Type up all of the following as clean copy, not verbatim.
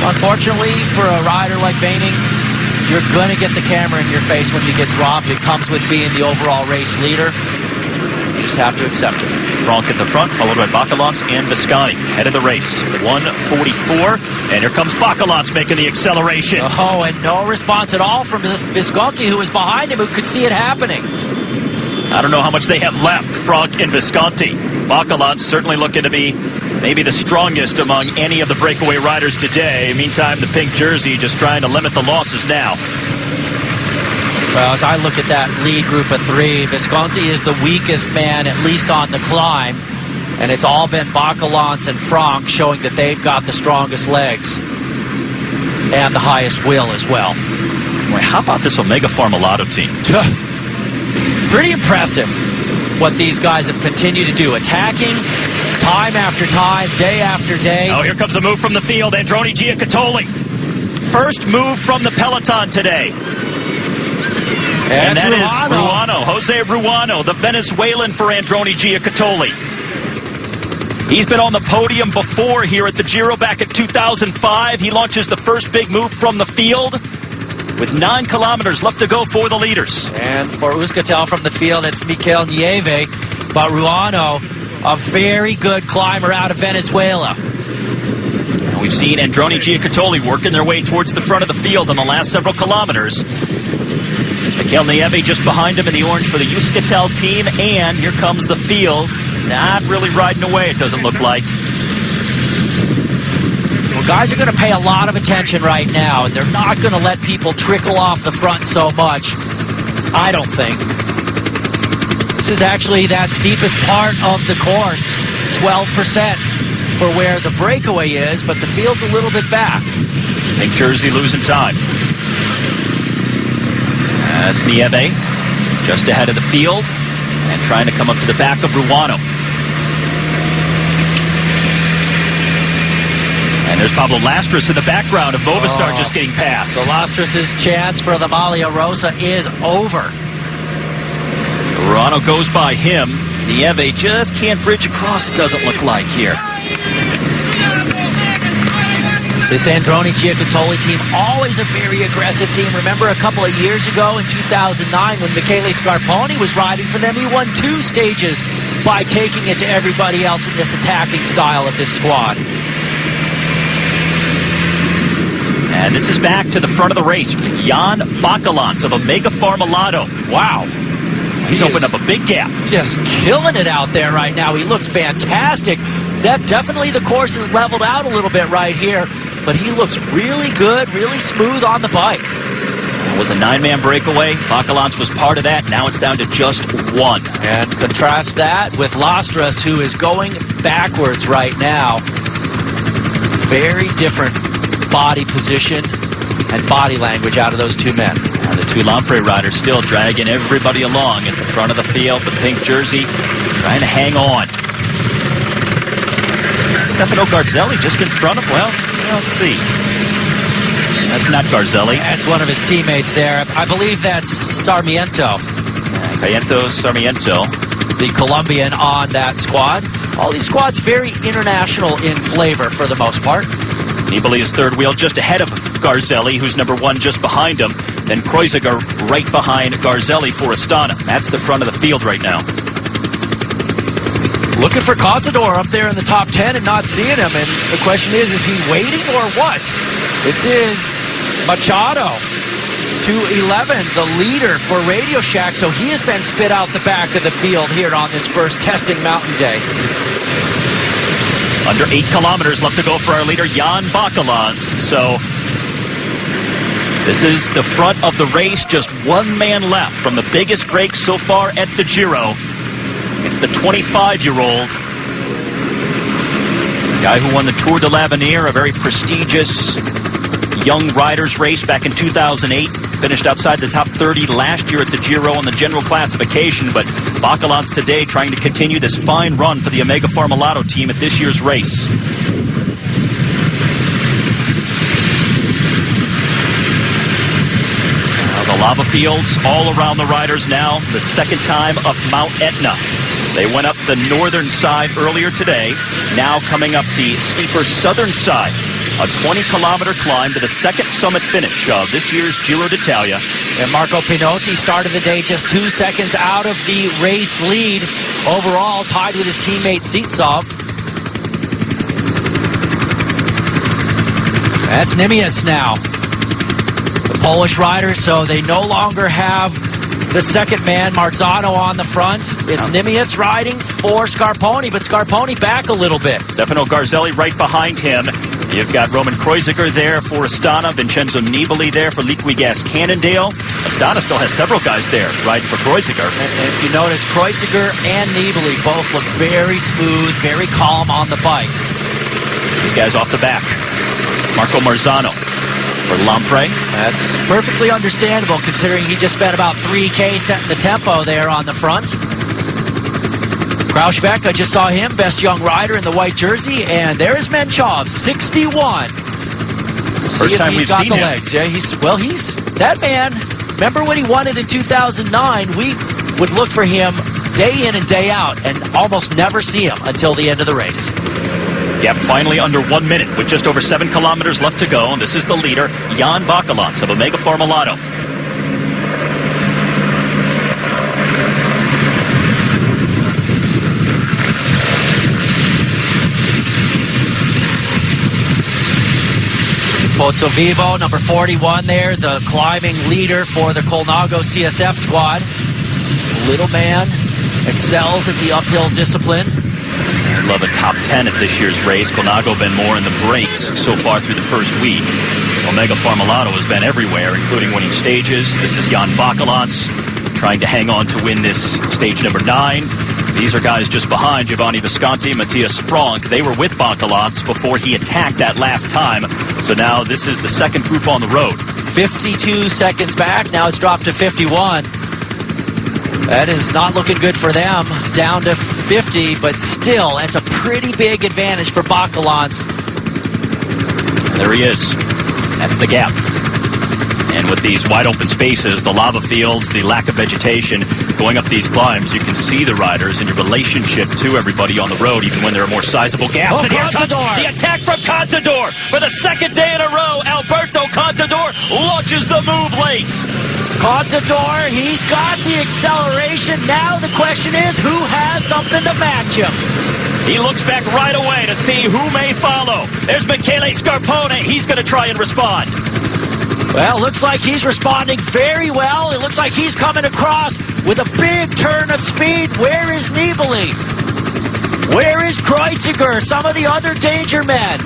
Unfortunately, for a rider like Baining, you're going to get the camera in your face when you get dropped. It comes with being the overall race leader. You just have to accept it. Franck at the front, followed by Bacalance and Visconti. Head of the race, 1:44. And here comes Bacalance making the acceleration. Oh, and no response at all from Visconti, who was behind him, who could see it happening. I don't know how much they have left, Franck and Visconti. Bacalance certainly looking to be maybe the strongest among any of the breakaway riders today. Meantime, the pink jersey just trying to limit the losses now. Well, as I look at that lead group of three, Visconti is the weakest man, at least on the climb. And it's all been Bacalance and Franck showing that they've got the strongest legs and the highest will as well. Boy, how about this Omega Formulato team? Pretty impressive what these guys have continued to do. Attacking time after time, day after day. Oh, here comes a move from the field. Androni Giacottoli. First move from the peloton today. And that is Ruano. Jose Ruano, the Venezuelan for Androni Giacottoli. He's been on the podium before here at the Giro back in 2005. He launches the first big move from the field with 9 kilometers left to go for the leaders. And for Euskaltel from the field, it's Mikel Nieve. But Ruano, a very good climber out of Venezuela. And we've seen Androni Giacottoli working their way towards the front of the field in the last several kilometers. Mikel Nieve just behind him in the orange for the Euskaltel team. And here comes the field. Not really riding away, it doesn't look like. Well, guys are going to pay a lot of attention right now, and they're not going to let people trickle off the front so much, I don't think. This is actually that steepest part of the course, 12% for where the breakaway is, but the field's a little bit back. Pink jersey losing time. That's Nieve, just ahead of the field, and trying to come up to the back of Ruano. And there's Pablo Lastras in the background of Movistar just getting past. So Lastras' chance for the Maglia Rosa is over. Ruano goes by him. Nieve just can't bridge across, it doesn't look like here. This Androni Giacottoli team, always a very aggressive team. Remember a couple of years ago in 2009 when Michele Scarponi was riding for them, he won 2 stages by taking it to everybody else in this attacking style of this squad. And this is back to the front of the race. Jan Bacalance of Omega Formulato. Wow. He's opened up a big gap. Just killing it out there right now. He looks fantastic. That definitely the course is leveled out a little bit right here. But he looks really good, really smooth on the bike. It was a 9-man breakaway. Bacalance was part of that. Now it's down to just 1. And contrast that with Lastras, who is going backwards right now. Very different body position and body language out of those 2 men. And the 2 Lampre riders still dragging everybody along at the front of the field. The pink jersey trying to hang on. Stefano Garzelli just in front of, well, let's see. That's not Garzelli. That's one of his teammates there. I believe that's Sarmiento. Sarmiento. The Colombian on that squad. All these squads very international in flavor for the most part. Nibali is third wheel just ahead of Garzelli, who's number 1 just behind him. Then Kreuziger right behind Garzelli for Astana. That's the front of the field right now. Looking for Contador up there in the top 10 and not seeing him. And the question is he waiting or what? This is Machado, 2:11, the leader for Radio Shack. So he has been spit out the back of the field here on this first testing mountain day. Under 8 kilometers left to go for our leader, Jan Bacalance. So this is the front of the race. Just 1 man left from the biggest break so far at the Giro. It's the 25-year-old guy who won the Tour de l'Avenir, a very prestigious young riders race back in 2008. Finished outside the top 30 last year at the Giro on the general classification. But Bacalance today trying to continue this fine run for the Omega Formulato team at this year's race. The lava fields all around the riders now. The second time up Mount Etna. They went up the northern side earlier today. Now coming up the steeper southern side a 20-kilometer climb to the second summit finish of this year's Giro d'Italia. And Marco Pinotti started the day just 2 seconds out of the race lead. Overall, tied with his teammate Sitsov. That's Niemiec now. The Polish rider, so they no longer have the second man, Marzano, on the front. It's Niemiec riding for Scarponi, but Scarponi back a little bit. Stefano Garzelli right behind him. You've got Roman Kreuziger there for Astana, Vincenzo Nibali there for Liquigas Cannondale. Astana still has several guys there riding for Kreuziger. And if you notice, Kreuziger and Nibali both look very smooth, very calm on the bike. These guys off the back. Marco Marzano for Lampre. That's perfectly understandable considering he just spent about 3K setting the tempo there on the front. Krausbeck, I just saw him, best young rider in the white jersey, and there's Menchov, 61. First time we've seen him. Legs. Yeah, he's that man. Remember when he won it in 2009? We would look for him day in and day out and almost never see him until the end of the race. Yep, finally under 1 minute with just over 7 kilometers left to go. And this is the leader, Jan Bakelants of Omega Pharma-Lotto. Pozzovivo, number 41 there, the climbing leader for the Colnago CSF squad. Little man excels at the uphill discipline. Love a top 10 at this year's race. Colnago been more in the breaks so far through the first week. Omega Pharma-Lotto has been everywhere, including winning stages. This is Jan Bakelants trying to hang on to win this stage number 9. These are guys just behind Giovanni Visconti, Matthias Frank. They were with Bakelants before he attacked that last time. So now this is the second group on the road. 52 seconds back. Now it's dropped to 51. That is not looking good for them. Down to 50, but still, that's a pretty big advantage for Bakelants. There he is. That's the gap. And with these wide open spaces, the lava fields, the lack of vegetation, going up these climbs, you can see the riders and your relationship to everybody on the road, even when there are more sizable gaps. Oh, and here comes the attack from Contador. For the second day in a row, Alberto Contador launches the move late. Contador, he's got the acceleration. Now the question is, who has something to match him? He looks back right away to see who may follow. There's Michele Scarpone. He's going to try and respond. Well, looks like he's responding very well. It looks like he's coming across with a big turn of speed. Where is Nibali? Where is Kreuziger? Some of the other danger men.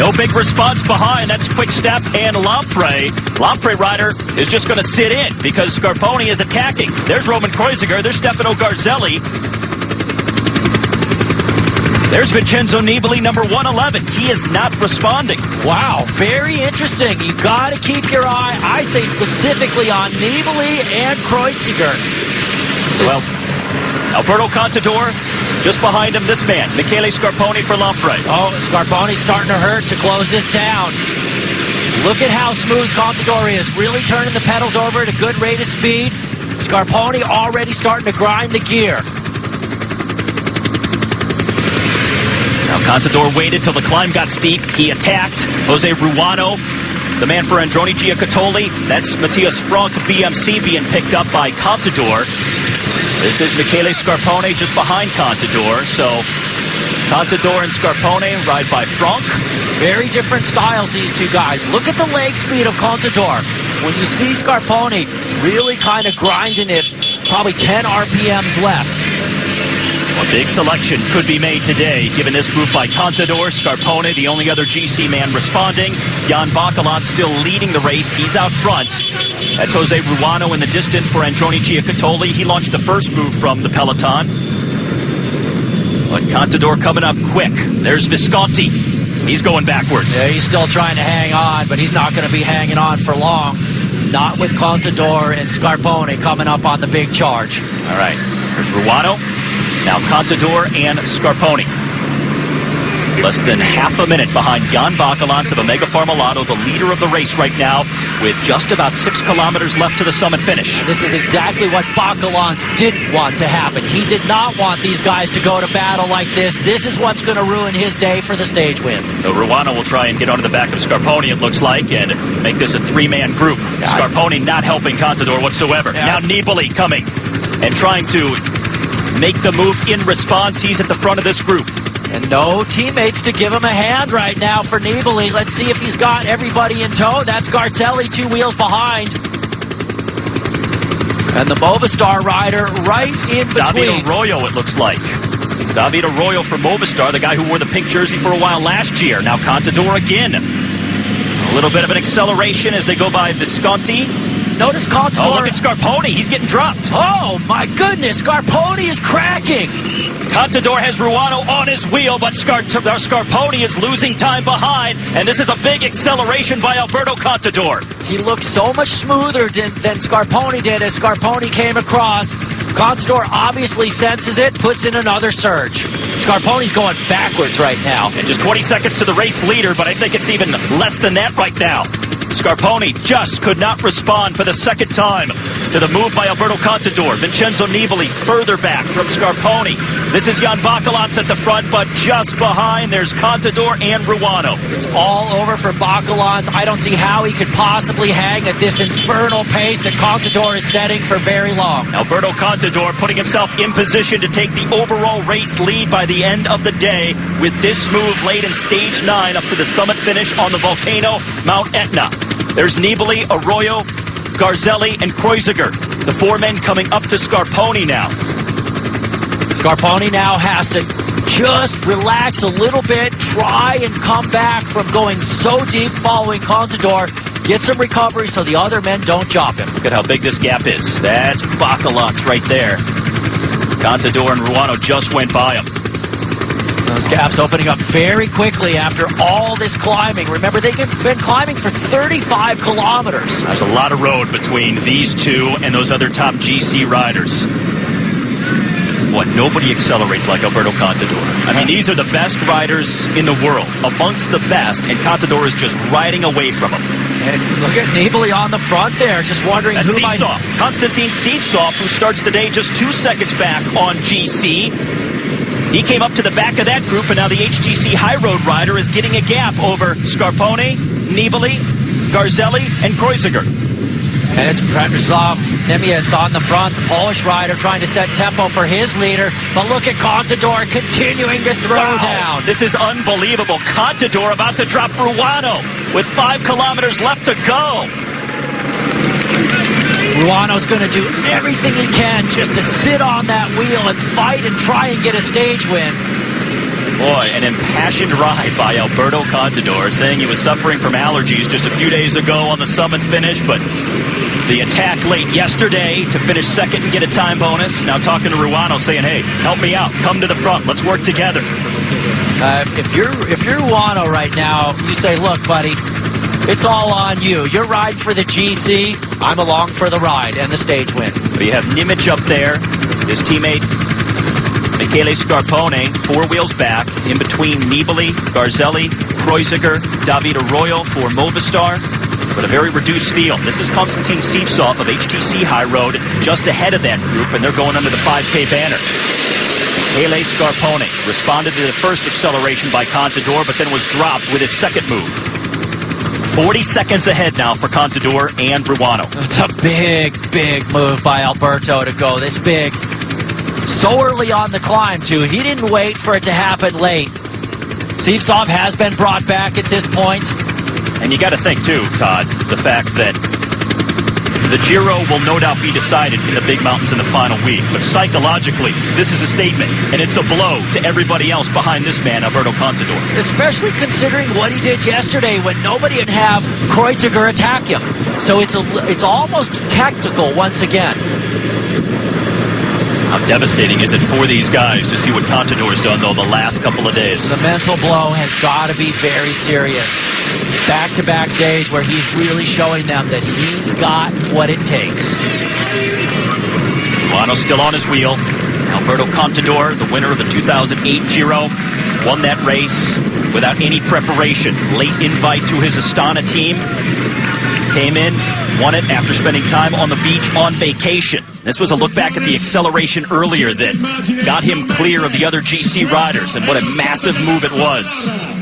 No big response behind. That's Quick Step and Lampre. Lampre rider is just going to sit in because Scarpone is attacking. There's Roman Kreuziger. There's Stefano Garzelli. There's Vincenzo Nibali, number 111. He is not responding. Wow, very interesting. You got to keep your eye, I say specifically on Nibali and Kreuziger. Well, Alberto Contador, just behind him, this man, Michele Scarpone for Lampre. Oh, Scarpone's starting to hurt to close this down. Look at how smooth Contador is, really turning the pedals over at a good rate of speed. Scarpone already starting to grind the gear. Now Contador waited till the climb got steep. He attacked. Jose Ruano, the man for Androni Giocattoli. That's Matthias Frank, BMC, being picked up by Contador. This is Michele Scarpone just behind Contador. So Contador and Scarpone ride by Frank. Very different styles, these two guys. Look at the leg speed of Contador. When you see Scarpone really kind of grinding it, probably 10 RPMs less. A big selection could be made today, given this move by Contador. Scarpone, the only other GC man responding. Jan Bakelants still leading the race. He's out front. That's Jose Ruano in the distance for Androni Giocattoli. He launched the first move from the peloton. But Contador coming up quick. There's Visconti. He's going backwards. Yeah, he's still trying to hang on, but he's not going to be hanging on for long. Not with Contador and Scarpone coming up on the big charge. All right, there's Ruano. Now Contador and Scarpone. Less than half a minute behind Jan Bakelants of Omega Pharma-Lotto, the leader of the race right now, with just about 6 kilometers left to the summit finish. This is exactly what Bakelants didn't want to happen. He did not want these guys to go to battle like this. This is what's going to ruin his day for the stage win. So Ruano will try and get onto the back of Scarponi, it looks like, and make this a 3-man group. Scarponi not helping Contador whatsoever. Now Nibali coming and trying to make the move in response. He's at the front of this group. And no teammates to give him a hand right now for Nibali. Let's see if he's got everybody in tow. That's Garzelli 2 wheels behind. And the Movistar rider right in between. David Arroyo, it looks like. David Arroyo for Movistar, the guy who wore the pink jersey for a while last year. Now Contador again. A little bit of an acceleration as they go by Visconti. Notice Contador. Oh, look at Scarponi. He's getting dropped. Oh, my goodness. Scarponi is cracking. Contador has Ruano on his wheel, but Scarponi is losing time behind, and this is a big acceleration by Alberto Contador. He looked so much smoother than Scarponi did as Scarponi came across. Contador obviously senses it, puts in another surge. Scarponi's going backwards right now. And just 20 seconds to the race leader, but I think it's even less than that right now. Scarponi just could not respond for the second time to the move by Alberto Contador. Vincenzo Nibali further back from Scarponi. This is Jan Bakelants at the front, but just behind there's Contador and Ruano. It's all over for Bakelants. I don't see how he could possibly hang at this infernal pace that Contador is setting for very long. Alberto Contador putting himself in position to take the overall race lead by the end of the day with this move late in stage 9 up to the summit finish on the volcano Mount Etna. There's Nibali, Arroyo, Garzelli, and Kreuziger. The 4 men coming up to Scarponi now. Scarponi now has to just relax a little bit, try and come back from going so deep following Contador, get some recovery so the other men don't chop him. Look at how big this gap is. That's Bakelants right there. Contador and Ruano just went by him. Those gaps opening up very quickly after all this climbing. Remember, they've been climbing for 35 kilometers. There's a lot of road between these two and those other top GC riders. Boy, nobody accelerates like Alberto Contador. I mean, these are the best riders in the world, amongst the best, and Contador is just riding away from them. And look at Nibali on the front there, just wondering That's who might... Konstantin Sivsov, who starts the day just 2 seconds back on GC. He came up to the back of that group, and now the HTC High Road rider is getting a gap over Scarponi, Nibali, Garzelli, and Kreuziger. And it's Przemysław Niemiec on the front, the Polish rider trying to set tempo for his leader. But look at Contador continuing to throw down. This is unbelievable. Contador about to drop Ruano with 5 kilometers left to go. Ruano's going to do everything he can just to sit on that wheel and fight and try and get a stage win. Boy, an impassioned ride by Alberto Contador, saying he was suffering from allergies just a few days ago on the summit finish, but the attack late yesterday to finish second and get a time bonus. Now talking to Ruano, saying, hey, help me out. Come to the front. Let's work together. If you're Ruano right now, you say, look, buddy, it's all on you. You're riding for the GC. I'm along for the ride and the stage win. So you have Niemiec up there, his teammate Michele Scarponi, 4 wheels back, in between Nibali, Garzelli, Kreuziger, David Arroyo for Movistar, but a very reduced field. This is Konstantin Sivsov of HTC High Road, just ahead of that group, and they're going under the 5K banner. Michele Scarponi responded to the first acceleration by Contador, but then was dropped with his second move. 40 seconds ahead now for Contador and Ruano. It's a big, big move by Alberto to go this big. So early on the climb, too. He didn't wait for it to happen late. Sivsov has been brought back at this point. And you got to think, too, Todd, the fact that the Giro will no doubt be decided in the big mountains in the final week. But psychologically, this is a statement, and it's a blow to everybody else behind this man, Alberto Contador. Especially considering what he did yesterday when nobody would have Kreuziger attack him. So it's almost tactical once again. How devastating is it for these guys to see what Contador's done, though, the last couple of days? The mental blow has got to be very serious. Back-to-back days where he's really showing them that he's got what it takes. Ruano still on his wheel. Alberto Contador, the winner of the 2008 Giro. won that race without any preparation. Late invite to his Astana team. Came in, won it after spending time on the beach on vacation. This was a look back at the acceleration earlier that got him clear of the other GC riders, and what a massive move it was.